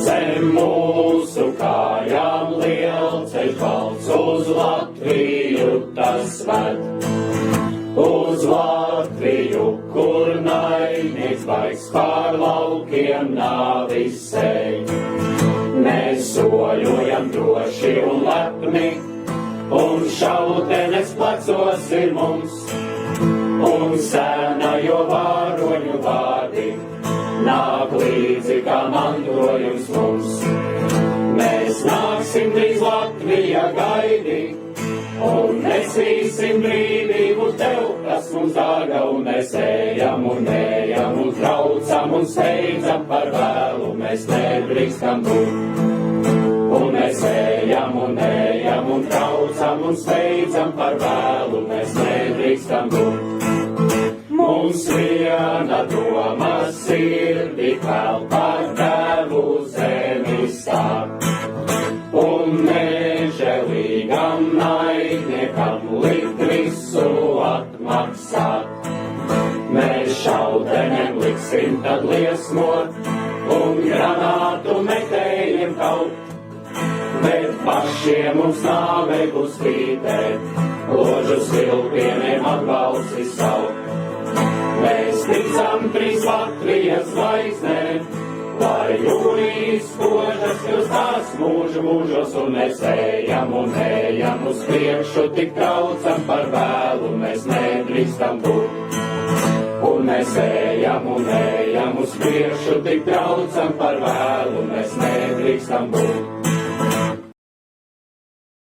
Zem mūsu kājām lielceļš balts uz Latviju tas ved. Uz Latviju, kur naidnieks baigs pār laukiem nāvis sēj. Mēs soļojam droši un lepni, un šautenes plecos ir mums, un sēnajo vāroņu vārdi nāk līdzi kā mantojums mums. Mēs nāksim drīz Latvijā gaidi, un nesīsim brīvību tev, kas mums dārga, un mēs ejam un traucam un steidzam par vēlu, mēs nedrīkstam būt. Un mēs ejam un traucam un steidzam par vēlu, mēs nedrīkstam būt. Mums viena doma sirdī vēl par tēvu zemi stāv, un nežēlīgam naidniekam likt visu atmaksāt. Mēs šauteņiem liksim tad liesmot, un granātu metējiem kaut, bet pašiem mums nāvei būs krītēt, ložu svilpieniem atbalsi saukt. Mēs ticam trīs Latvijas zvaigznēm, lai jūnijas spožas jūs tās mūžos, un mēs ejam uz priekšu, tik traucam par vēlu, mēs nedrīkstam būt. Un mēs ejam uz priekšu, tik traucam par vēlu, mēs nedrīkstam būt.